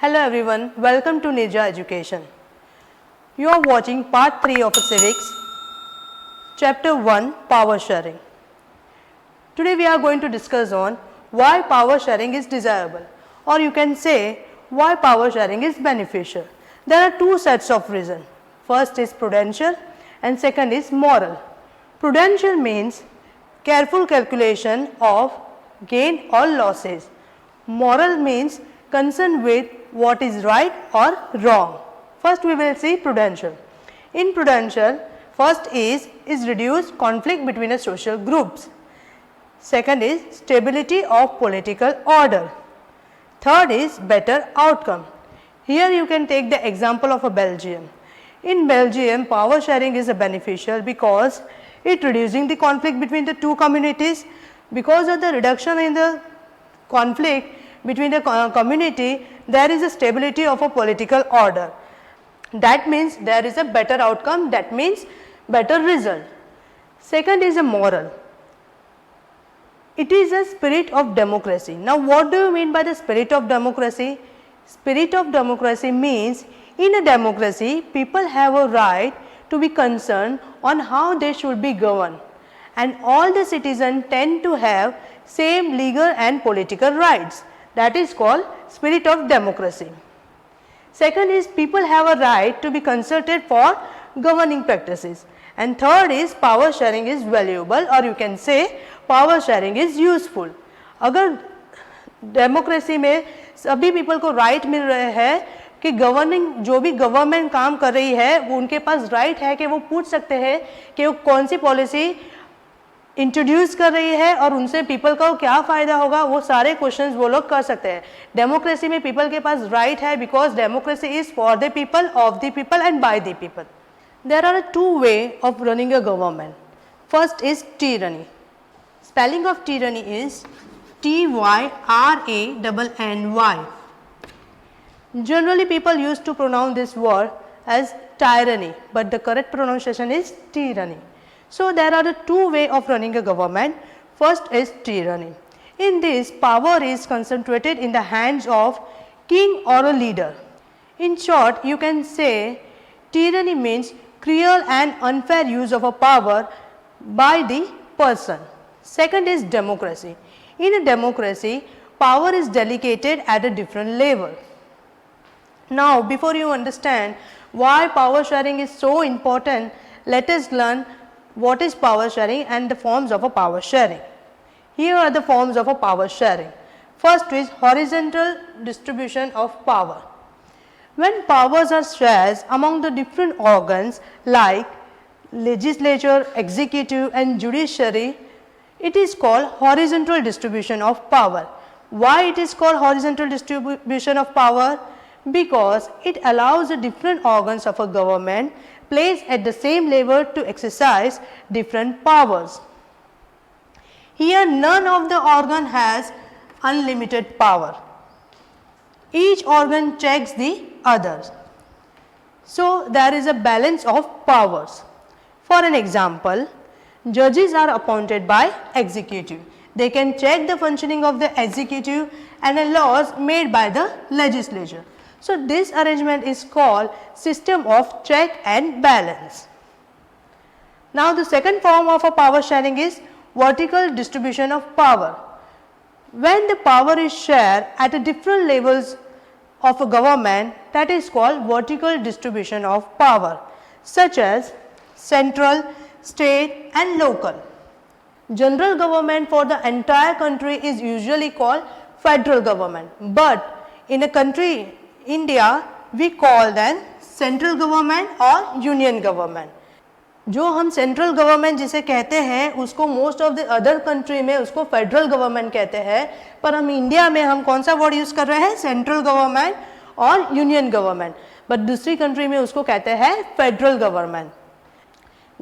Hello everyone, welcome to Nirja Education. You are watching part 3 of Civics, chapter 1, Power Sharing. Today we are going to discuss on why power sharing is desirable, or you can say why power sharing is beneficial. There are two sets of reasons. First is prudential and second is moral. Prudential means careful calculation of gain or losses. Moral means concern with what is right or wrong. First we will see prudential. In prudential, first is reduce conflict between the social groups. Second is stability of political order. Third is better outcome. Here you can take the example of a Belgium. In Belgium, power sharing is beneficial because it reducing the conflict between the two communities. Because of the reduction in the conflict between the community, there is a stability of a political order. That means there is a better outcome, that means better result. Second is a moral. It is a spirit of democracy. Now what do you mean by the spirit of democracy? Spirit of democracy means in a democracy people have a right to be concerned on how they should be governed, and all the citizens tend to have same legal and political rights. That is called spirit of democracy. Second is people have a right to be consulted for governing practices, and third is power sharing is valuable, or you can say power sharing is useful. अगर democracy में सभी people को right मिल रहे हैं कि governing जो भी government काम कर रही है वो उनके पास राइट है कि वो पूछ सकते हैं कि वो कौन सी पॉलिसी इंट्रोड्यूस कर रही है और उनसे पीपल को क्या फ़ायदा होगा, वो सारे क्वेश्चंस वो लोग कर सकते हैं. डेमोक्रेसी में पीपल के पास राइट है because democracy is for the people, of the people and by the people. There are two way of running a government. First is tyranny. Spelling of tyranny is T-Y-R-A-N-N-Y. Generally people used to pronounce this word as tyranny, but the correct pronunciation is tyranny. So there are the two ways of running a government. First is tyranny. In this, power is concentrated in the hands of king or a leader. In short, you can say tyranny means cruel and unfair use of a power by the person. Second is democracy. In a democracy, power is delegated at a different level. Now, before you understand why power sharing is so important, let us learn what is power sharing and the forms of a power sharing. Here are the forms of a power sharing. First is horizontal distribution of power. When powers are shared among the different organs like legislature, executive and judiciary, it is called horizontal distribution of power. Why it is called horizontal distribution of power? Because it allows the different organs of a government placed at the same level to exercise different powers. Here none of the organ has unlimited power. Each organ checks the others. So there is a balance of powers. For an example, judges are appointed by executive. They can check the functioning of the executive and the laws made by the legislature. So this arrangement is called system of check and balance. Now the second form of a power sharing is vertical distribution of power. When the power is shared at a different levels of a government, that is called vertical distribution of power, such as central, state and local. General government for the entire country is usually called federal government, but in a country India we call them central government or union government. जो हम central government जिसे कहते हैं उसको most of the other country में उसको federal government कहते हैं, पर हम इंडिया में हम कौन सा वर्ड यूज़ कर रहे हैं, सेंट्रल गवर्नमेंट और यूनियन गवर्नमेंट, बट दूसरी कंट्री में उसको कहते हैं federal government.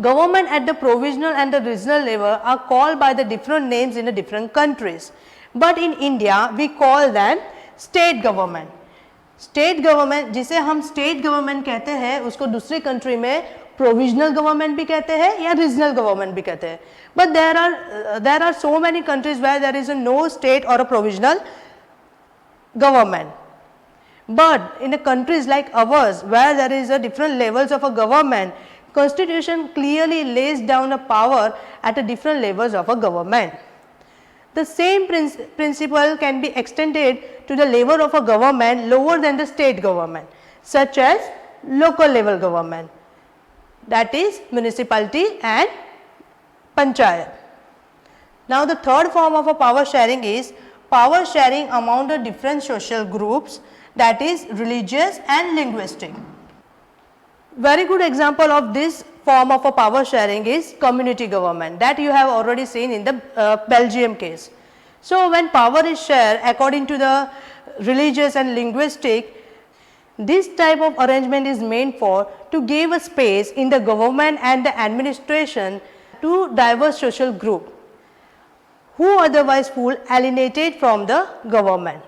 Government at the provincial and the regional level are called by the different names in the different countries, but in India we call them state government. State government जिसे हम state government कहते हैं उसको दूसरी country में provisional government भी कहते हैं या regional government भी कहते हैं, but there are so many countries where there is a no state or a provisional government. But in the countries like ours, where there is a different levels of a government, constitution clearly lays down a power at a different levels of a government. The same principle can be extended to the level of a government lower than the state government, such as local level government, that is municipality and panchayat. Now, the third form of a power sharing is power sharing among the different social groups, that is religious and linguistic. Very good example of this form of a power sharing is community government, that you have already seen in the Belgium case. So, when power is shared according to the religious and linguistic, this type of arrangement is meant for to give a space in the government and the administration to diverse social group who otherwise feel alienated from the government.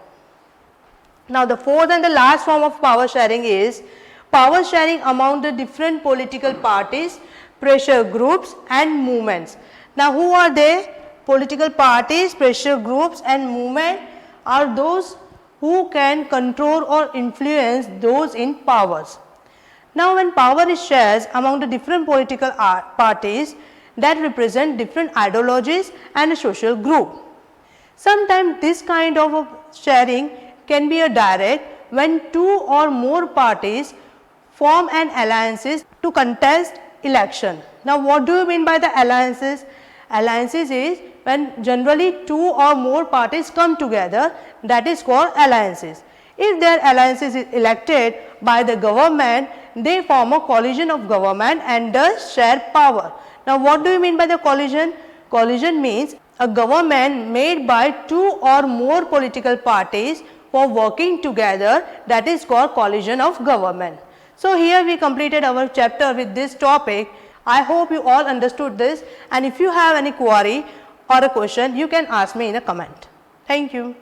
Now, the fourth and the last form of power sharing is power sharing among the different political parties, pressure groups and movements. Now, who are they? Political parties, pressure groups and movement are those who can control or influence those in powers. Now, when power is shared among the different political parties that represent different ideologies and a social group. Sometimes this kind of sharing can be a direct when two or more parties form an alliances to contest election. Now, what do you mean by the alliances? Alliances is when generally two or more parties come together, that is called alliances. If their alliances is elected by the government, they form a coalition of government and thus share power. Now, what do you mean by the coalition? Coalition means a government made by two or more political parties for working together, that is called coalition of government. So, here we completed our chapter with this topic. I hope you all understood this, and if you have any query or a question, you can ask me in a comment. Thank you.